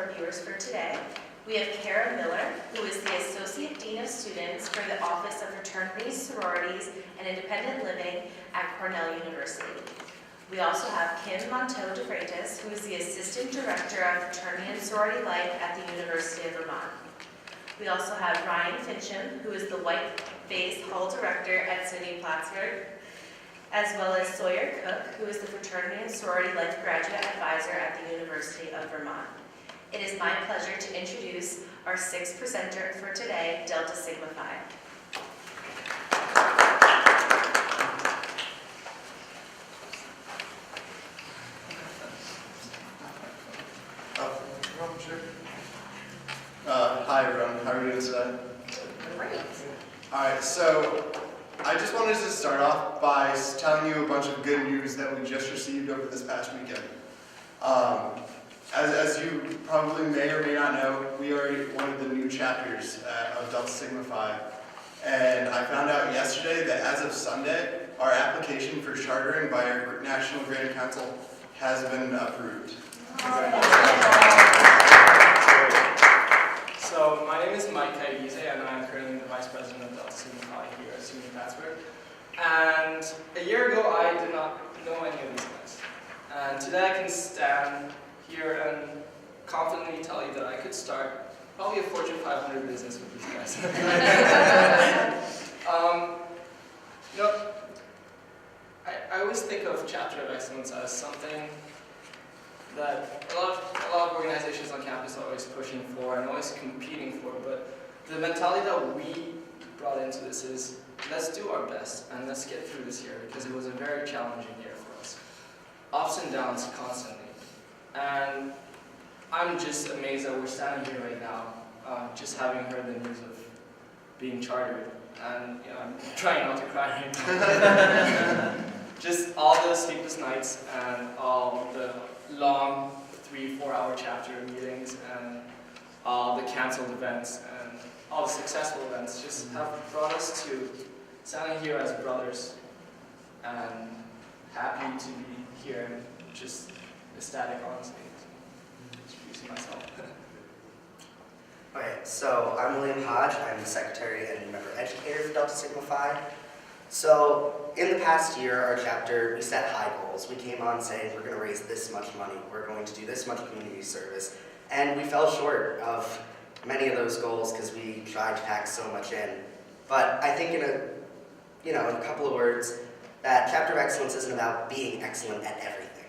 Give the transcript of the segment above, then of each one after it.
reviewers for today. We have Kara Miller, who is the Associate Dean of Students for the Office of Fraternities, Sororities, and Independent Living at Cornell University. We also have Kim Monteau de Freitas, who is the Assistant Director of Fraternity and Sorority Life at the University of Vermont. We also have Ryan Fincham, who is the White Face Hall Director at SUNY Plattsburgh, as well as Sawyer Cook, who is the Fraternity and Sorority Life Graduate Advisor at the University of Vermont. It is my pleasure to introduce our sixth presenter for today, Delta Sigma Phi. Hi everyone, how are you doing today? Great. Alright, so I just wanted to start off by telling you a bunch of good news that we just received over this past weekend. As you probably may or may not know, we are one of the new chapters of Delta Sigma Phi. And I found out yesterday that as of Sunday, our application for chartering by our National Grand Council has been approved. So my name is Mike Kaigize, and I'm currently the Vice President of Delta Sigma Phi here at SUNY Plattsburgh. And a year ago, I did not know any of these guys. And today I can stand here and confidently tell you that I could start probably a Fortune 500 business with these guys. I always think of Chapter of Excellence as something that a lot of organizations on campus are always pushing for and always competing for, but the mentality that we brought into this is, let's do our best and let's get through this year, because it was a very challenging year for us. Ups and downs constantly. And I'm just amazed that we're standing here right now, just having heard the news of being chartered. And I'm trying not to cry right now. Just all the sleepless nights and all the long 3-4 hour chapter meetings and all the canceled events and all the successful events just have brought us to standing here as brothers and happy to be here and just ecstatic, honestly. Introducing myself. Okay, so I'm William Hodge. I'm the Secretary and Member Educator for Delta Sigma Phi. So in the past year, our chapter, we set high goals. We came on saying we're going to raise this much money, we're going to do this much community service, and we fell short of many of those goals because we tried to pack so much in. But I think in a couple of words, that Chapter of Excellence isn't about being excellent at everything.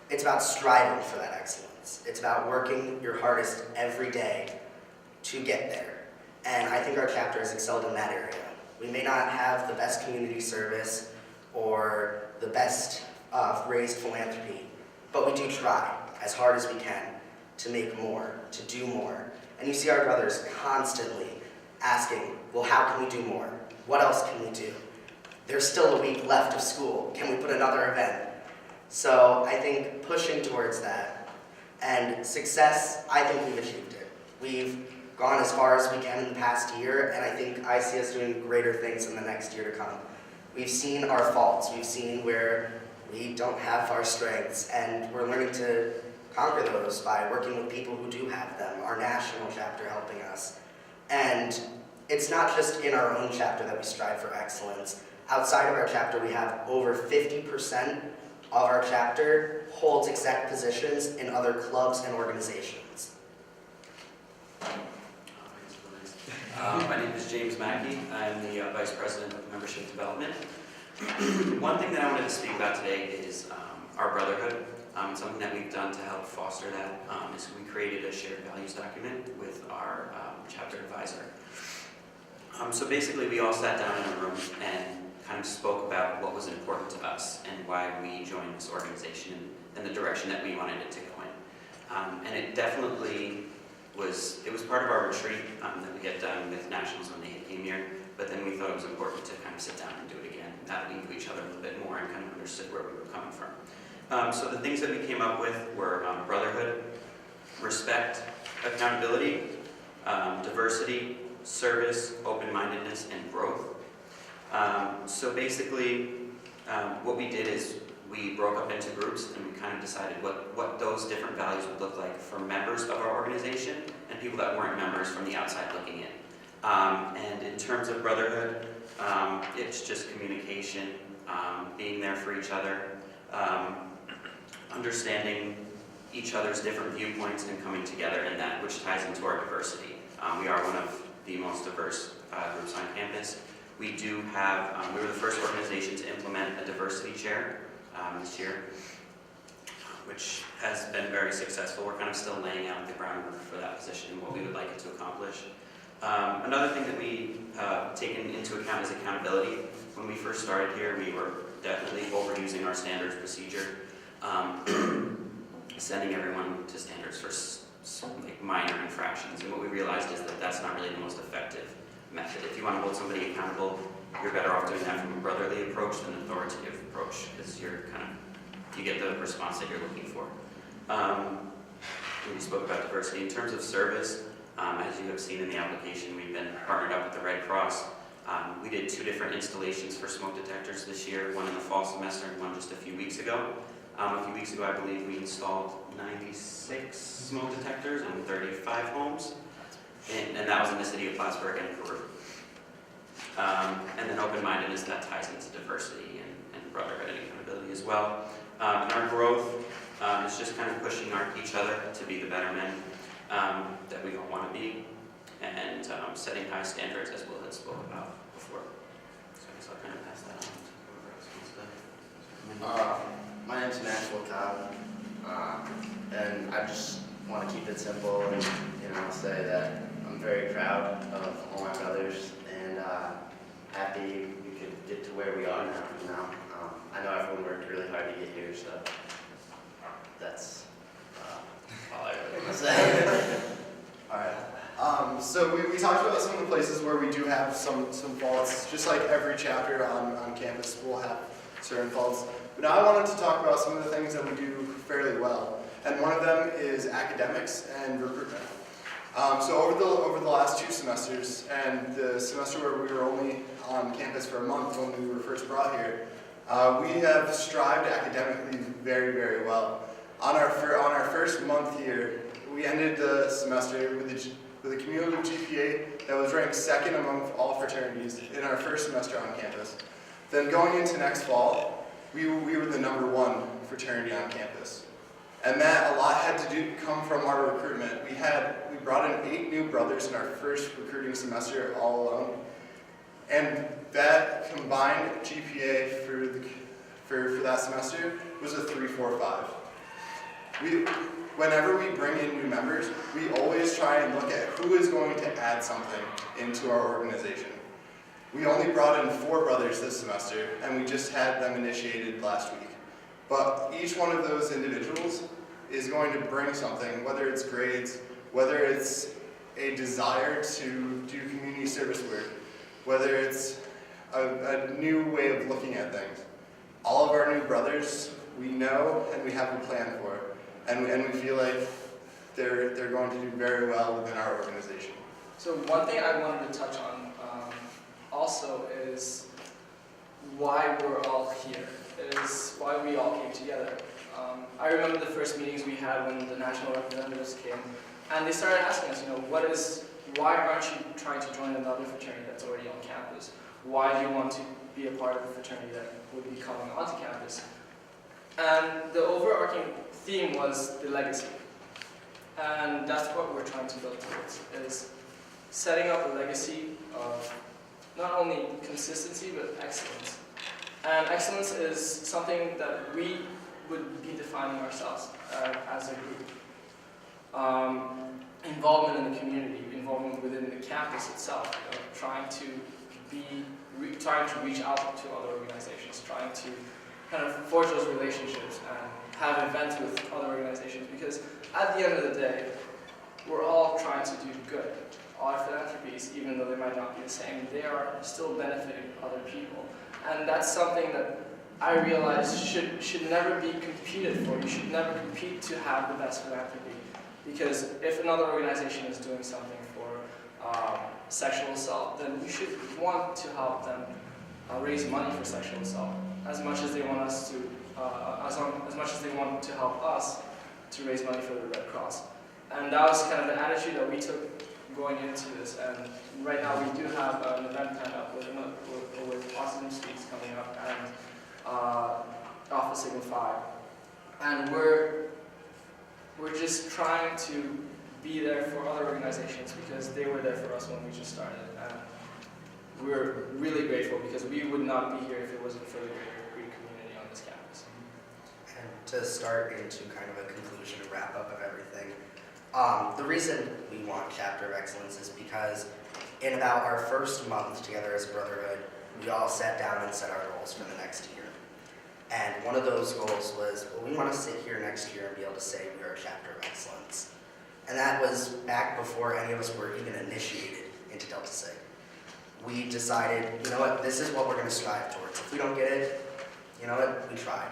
It's about striving for that excellence. It's about working your hardest every day to get there. And I think our chapter has excelled in that area. We may not have the best community service or the best raised philanthropy, but we do try as hard as we can to make more, to do more. And you see our brothers constantly asking, well, how can we do more? What else can we do? There's still a week left of school. Can we put another event? So I think pushing towards that and success, I think we've achieved it. We've gone as far as we can in the past year, and I think I see us doing greater things in the next year to come. We've seen our faults, we've seen where we don't have our strengths, and we're learning to conquer those by working with people who do have them, our national chapter helping us. And it's not just in our own chapter that we strive for excellence. Outside of our chapter, we have over 50% of our chapter holds exec positions in other clubs and organizations. My name is James Mackey. I'm the Vice President of Membership Development. One thing that I wanted to speak about today is our brotherhood. Something that we've done to help foster that is we created a shared values document with our chapter advisor. So basically we all sat down in a room and kind of spoke about what was important to us and why we joined this organization and the direction that we wanted it to go in. And it definitely was part of our retreat that we had done with Nationals when they came here, but then we thought it was important to kind of sit down and do it again, that we knew each other a little bit more and kind of understood where we were coming from. So the things that we came up with were brotherhood, respect, accountability, diversity, service, open-mindedness, and growth. So basically, what we did is we broke up into groups and we kind of decided what those different values would look like for members of our people that weren't members from the outside looking in. And in terms of brotherhood, it's just communication, being there for each other, understanding each other's different viewpoints and coming together in that, which ties into our diversity. We are one of the most diverse groups on campus. We do have, we were the first organization to implement a diversity chair this year, which has been very successful. We're kind of still laying out the groundwork for that position and what we would like it to accomplish. Another thing that we taken into account is accountability. When we first started here, we were definitely overusing our standards procedure, sending everyone to standards for like minor infractions. And what we realized is that that's not really the most effective method. If you want to hold somebody accountable, you're better off doing that from a brotherly approach than an authoritative approach, because you get the response that you're looking for. We spoke about diversity. In terms of service, as you have seen in the application, we've been partnered up with the Red Cross. We did 2 different installations for smoke detectors this year, one in the fall semester and one just a few weeks ago. A few weeks ago, I believe we installed 96 smoke detectors in 35 homes, and that was in the city of Plattsburgh and Peru. And then open-mindedness, that ties into diversity and brotherhood and accountability as well. And our growth is just kind of pushing each other to be the better men that we all want to be, and setting high standards, as Will had spoke about before. So I guess I'll kind of pass that on to whoever else wants to. My name's Maxwell Cobb, and I just want to keep it simple and say that I'm very proud of all my brothers and happy we could get to where we are now. I know everyone worked really hard to get here, so that's all I really want to say. All right. So we talked about some of the places where we do have some faults. Just like every chapter on campus will have certain faults. But now I wanted to talk about some of the things that we do fairly well. And one of them is academics and recruitment. So over the last 2 semesters, and the semester where we were only on campus for a month when we were first brought here, we have strived academically very, very well. On our first month here, we ended the semester with a cumulative GPA that was ranked 2nd among all fraternities in our first semester on campus. Then going into next fall, we were the #1 fraternity on campus. And that a lot had to come from our recruitment. We brought in 8 new brothers in our first recruiting semester all alone. And that combined GPA for that semester was a 3.45. Whenever we bring in new members, we always try and look at who is going to add something into our organization. We only brought in 4 brothers this semester, and we just had them initiated last week. But each one of those individuals is going to bring something, whether it's grades, whether it's a desire to do community service work, whether it's a new way of looking at things. All of our new brothers, we know and we have a plan for, and we feel like they're going to do very well within our organization. So one thing I wanted to touch on also is why we're all here, is why we all came together. I remember the first meetings we had when the national representatives came, and they started asking us, why aren't you trying to join another fraternity that's already on campus? Why do you want to be a part of a fraternity that would be coming onto campus? And the overarching theme was the legacy. And that's what we're trying to build towards, is setting up a legacy of not only consistency, but excellence. And excellence is something that we would be defining ourselves as a group. Involvement in the community, involvement within the campus itself, trying to reach out to other organizations, trying to kind of forge those relationships and have events with other organizations, because at the end of the day, we're all trying to do good. Our philanthropies, even though they might not be the same, they are still benefiting other people. And that's something that I realize should never be competed for. You should never compete to have the best philanthropy. Because if another organization is doing something for sexual assault, then we should want to help them raise money for sexual assault, as much as they want us to, as much as they want to help us to raise money for the Red Cross. And that was kind of the attitude that we took going into this. And right now we do have an event coming up with Autism Speaks coming up and Alpha Sigma Phi. And we're just trying to be there for other organizations because they were there for us when we just started. And we're really grateful because we would not be here if it wasn't for the greater Greek community on this campus. And to start into kind of a conclusion and wrap up of everything, the reason we want Chapter of Excellence is because in about our first month together as a brotherhood, we all sat down and set our goals for the next year. And one of those goals was, well, we want to sit here next year and be able to say we are a Chapter of Excellence. And that was back before any of us were even initiated into Delta Sig. We decided, you know what, this is what we're going to strive towards. If we don't get it, you know what, we tried.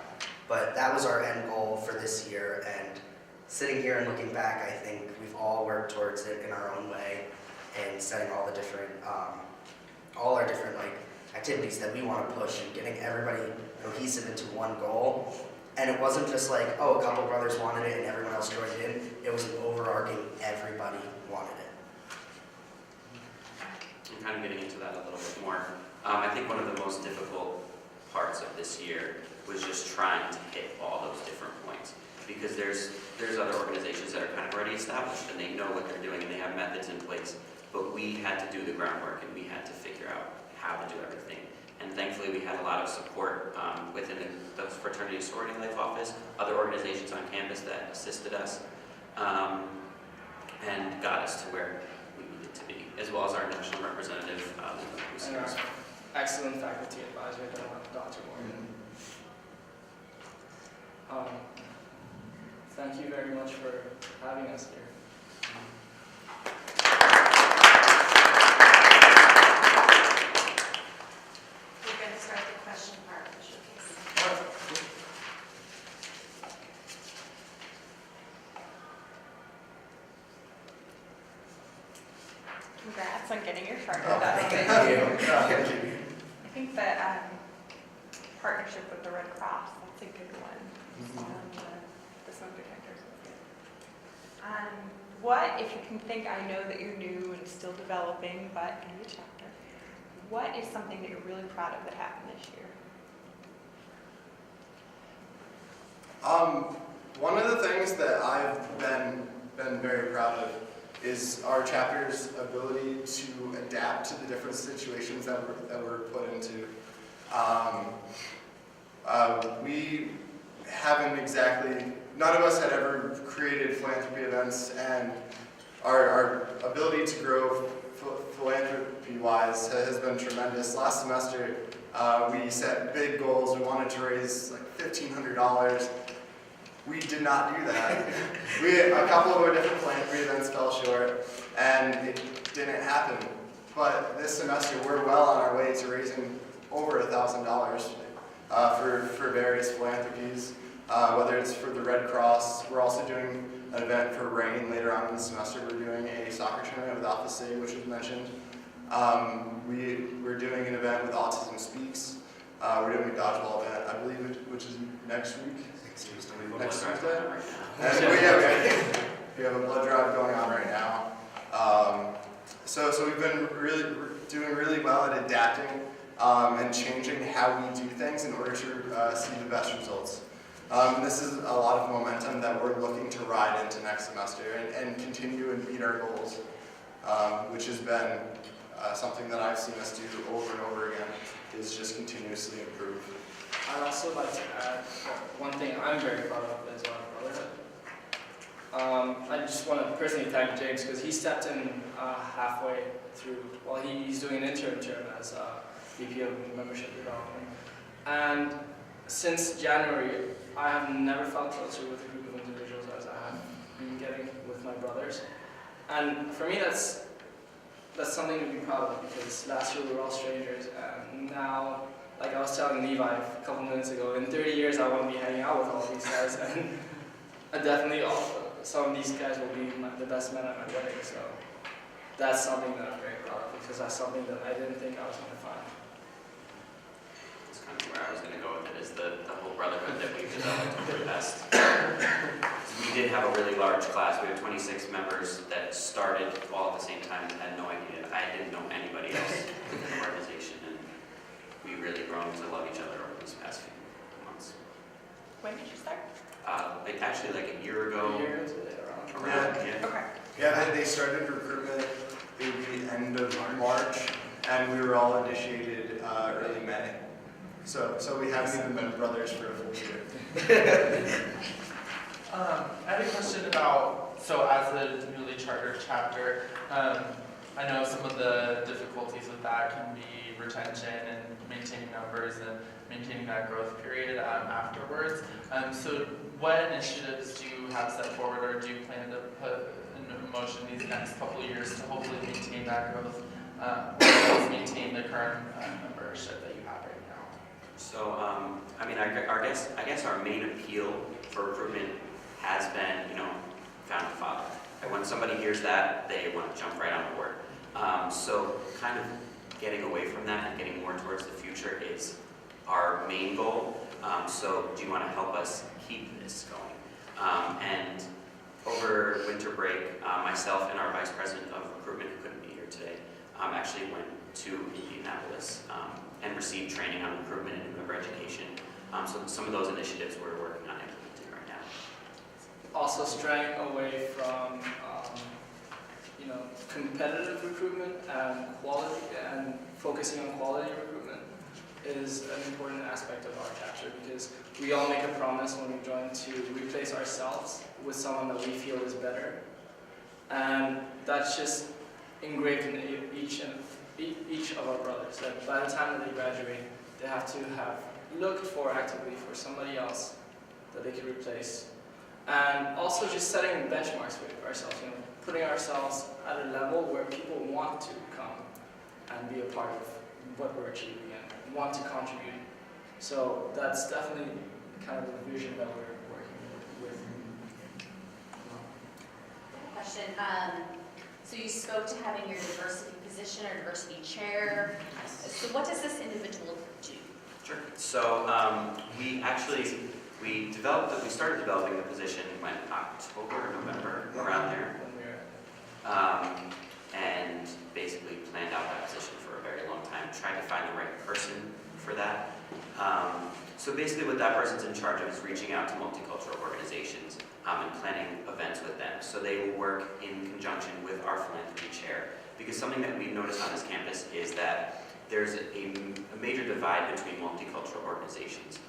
But that was our end goal for this year, and sitting here and looking back, I think we've all worked towards it in our own way and setting all the different, all our different activities that we want to push and getting everybody cohesive into one goal. And it wasn't just like, oh, a couple brothers wanted it and everyone else joined in. It was an overarching, everybody wanted it. I'm kind of getting into that a little bit more. I think one of the most difficult parts of this year was just trying to hit all those different points. Because there's other organizations that are kind of already established and they know what they're doing and they have methods in place. But we had to do the groundwork and we had to figure out how to do everything. And thankfully we had a lot of support within the Fraternity and Sorority Life office, other organizations on campus that assisted us and got us to where we needed to be, as well as our national representative, And our excellent faculty advisor, Dr. Morgan. Thank you very much for having us here. We're going to start the question part of the showcase. Congrats on getting your charter. Oh, That's thank amazing. you. I think that partnership with the Red Cross, that's a good one. The smoke detectors is good. What, if you can think, I know that you're new and still developing, but in your chapter, what is something that you're really proud of that happened this year? One of the things that I've been very proud of is our chapter's ability to adapt to the different situations that we're put into. We haven't exactly, none of us had ever created philanthropy events, and our ability to grow philanthropy-wise has been tremendous. Last semester, we set big goals. We wanted to raise like $1,500. We did not do that. A couple of our different philanthropy events fell short, and it didn't happen. But this semester, we're well on our way to raising over $1,000 for various philanthropies, whether it's for the Red Cross. We're also doing an event for RAIN later on in the semester. We're doing a soccer tournament with Alpha Sig, which was mentioned. We're doing an event with Autism Speaks. We're doing a dodgeball event, I believe, which is next week. Next Tuesday. And we have a blood drive going on right now. So we've been doing really well at adapting and changing how we do things in order to see the best results. This is a lot of momentum that we're looking to ride into next semester and continue and beat our goals, which has been something that I've seen us do over and over again, is just continuously improve. I'd also like to add one thing I'm very proud of is our brotherhood. I just want to personally thank James because he stepped in halfway through while he's doing an intern term as VP of Membership Development. And since January, I have never felt closer with a group of individuals as I have been getting with my brothers. And for me, that's something to be proud of because last year we were all strangers, and now, like I was telling Levi a couple minutes ago, in 30 years I want to be hanging out with all these guys, and definitely some of these guys will be the best men at my wedding, so that's something that I'm very proud of because that's something that I didn't think I was going to find. It's kind of where I was going to go with it, is the whole brotherhood that we've developed over the past. We did have a really large class. We had 26 members that started all at the same time and had no idea. I didn't know anybody else in the organization, and we really grown to love each other over these past few months. When did you start? Actually, like a year ago. A year today around. Yeah. Okay. Yeah, they started recruitment maybe the end of March, and we were all initiated early May. So we haven't even been brothers for a full year. I had a question about, so as a newly chartered chapter, I know some of the difficulties with that can be retention and maintaining numbers and maintaining that growth period afterwards. So what initiatives do you have set forward, or do you plan to put in motion these next couple of years to hopefully maintain that growth, or maintain the current membership that you have right now? So, I mean, I guess our main appeal for recruitment has been, founding father. And when somebody hears that, they want to jump right on board. So, kind of getting away from that and getting more towards the future is our main goal. So, do you want to help us keep this going? And over winter break, myself and our vice president of recruitment, who couldn't be here today, actually went to Indianapolis and received training on recruitment and member education. So some of those initiatives we're working on implementing right now. Also straying away from competitive recruitment and quality, and focusing on quality recruitment is an important aspect of our chapter, because we all make a promise when we join to replace ourselves with someone that we feel is better, and that's just engraved in each of our brothers. That by the time that they graduate, they have to have looked for actively for somebody else that they could replace. And also just setting benchmarks for ourselves, putting ourselves at a level where people want to come and be a part of what we're achieving and want to contribute. So that's definitely kind of the vision that we're working with. Question. So you spoke to having your diversity position or diversity chair. So what does this individual do? Sure. So we started developing the position in October or November, around there. And basically planned out that position for a very long time, tried to find the right person for that. So basically what that person's in charge of is reaching out to multicultural organizations and planning events with them. So they will work in conjunction with our philanthropy chair, because something that we've noticed on this campus is that there's a major divide between multicultural organizations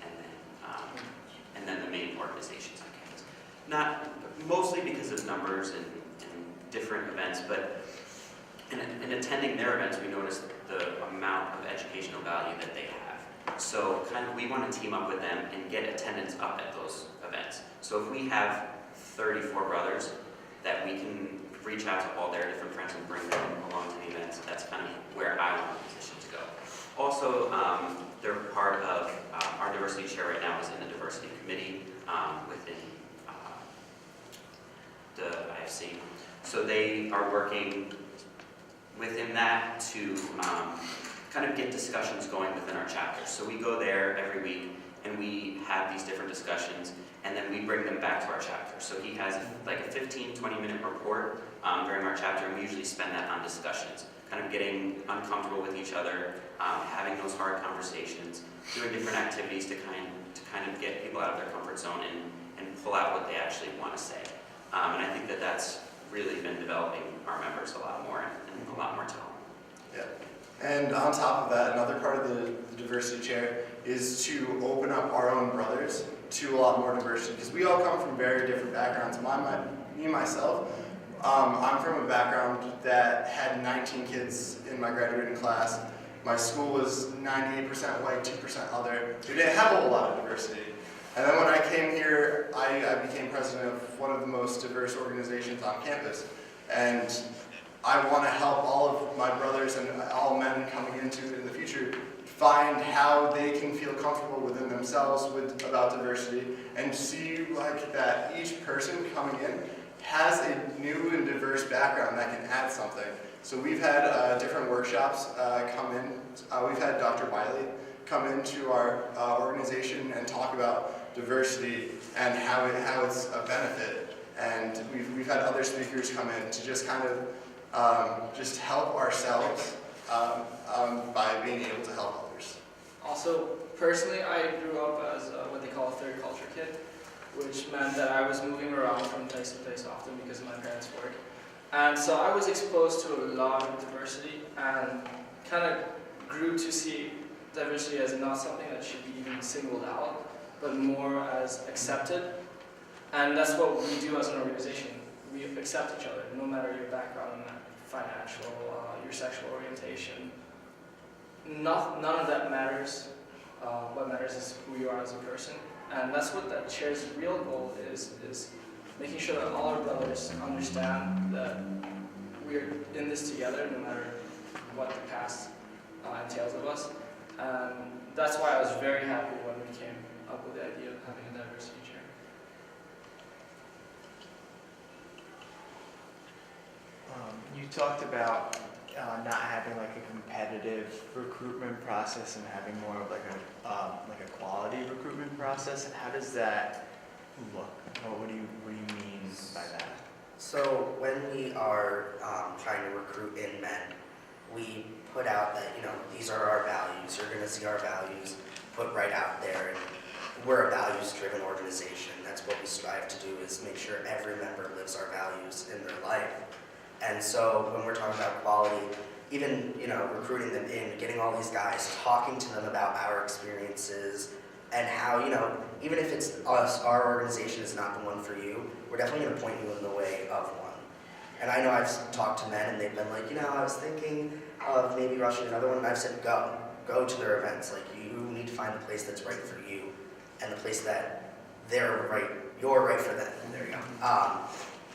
and then the main organizations on campus. Not mostly because of numbers and different events, but in attending their events, we noticed the amount of educational value that they have. So kind of we want to team up with them and get attendance up at those events. So if we have 34 brothers, that we can reach out to all their different friends and bring them along to the events. That's kind of where I want the position to go. Also, they're part of our diversity chair right now is in the diversity committee within the IFC. So they are working within that to kind of get discussions going within our chapter. So we go there every week and we have these different discussions, and then we bring them back to our chapter. So he has like a 15-20 minute report during our chapter, and we usually spend that on discussions, kind of getting uncomfortable with each other, having those hard conversations, doing different activities to kind of get people out of their comfort zone and pull out what they actually want to say. And I think that that's really been developing our members a lot more and a lot more talent. Yeah. And on top of that, another part of the diversity chair is to open up our own brothers to a lot more diversity, because we all come from very different backgrounds. Me, myself, I'm from a background that had 19 kids in my graduating class. My school was 98% white, 2% other. We didn't have a whole lot of diversity. And then when I came here, I became president of one of the most diverse organizations on campus. And I want to help all of my brothers and all men coming into it in the future find how they can feel comfortable within themselves about diversity, and see like that each person coming in has a new and diverse background that can add something. So we've had different workshops come in. We've had Dr. Wiley come into our organization and talk about diversity and how it's a benefit. And we've had other speakers come in to just kind of just help ourselves by being able to help others. Also, personally, I grew up as what they call a third culture kid, which meant that I was moving around from place to place often because of my parents' work. And so I was exposed to a lot of diversity and kind of grew to see diversity as not something that should be even singled out, but more as accepted. And that's what we do as an organization. We accept each other, no matter your background, financial, your sexual orientation. None of that matters. What matters is who you are as a person. And that's what that chair's real goal is making sure that all our brothers understand that we're in this together, no matter what the past entails of us. And that's why I was very happy when we came up with the idea of having a diversity chair. You talked about not having like a competitive recruitment process and having more of like a quality recruitment process. And how does that look? What do you mean by that? So when we are trying to recruit in men, we put out that, these are our values. You're going to see our values put right out there. And we're a values-driven organization. That's what we strive to do, is make sure every member lives our values in their life. And so when we're talking about quality, even, recruiting them in, getting all these guys, talking to them about our experiences and how, even if it's us, our organization is not the one for you, we're definitely going to point you in the way of one. And I know I've talked to men and they've been like, I was thinking of maybe rushing another one, and I've said, go to their events. Like, you need to find the place that's right for you and the place that you're right for them. There you go.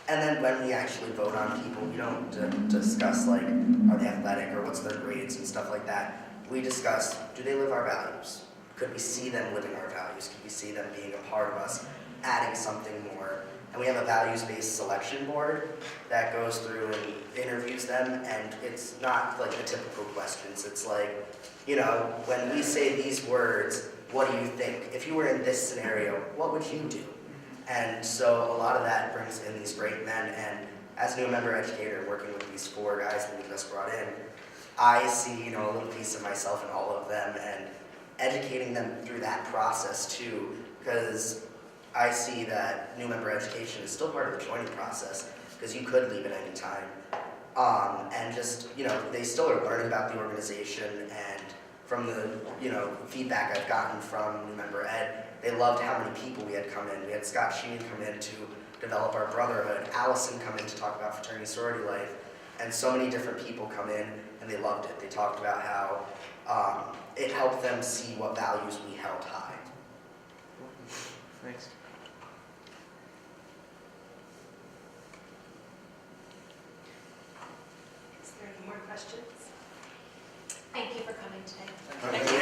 And then when we actually vote on people, we don't discuss like, are they athletic or what's their grades and stuff like that. We discuss, do they live our values? Could we see them living our values? Could we see them being a part of us, adding something more? And we have a values-based selection board that goes through and interviews them, and it's not like the typical questions. It's like, when we say these words, what do you think? If you were in this scenario, what would you do? And so a lot of that brings in these great men, and as a new member educator working with these 4 guys that we just brought in, I see, a little piece of myself in all of them, and educating them through that process too, because I see that new member education is still part of the joining process, because you could leave at any time. And just, they still are learning about the organization, and from the, feedback I've gotten from new member ed, they loved how many people we had come in. We had Scott Sheen come in to develop our brotherhood, Allison come in to talk about fraternity sorority life, and so many different people come in, and they loved it. They talked about how it helped them see what values we held high. Thanks. Is there any more questions? Thank you for coming today. Thank you.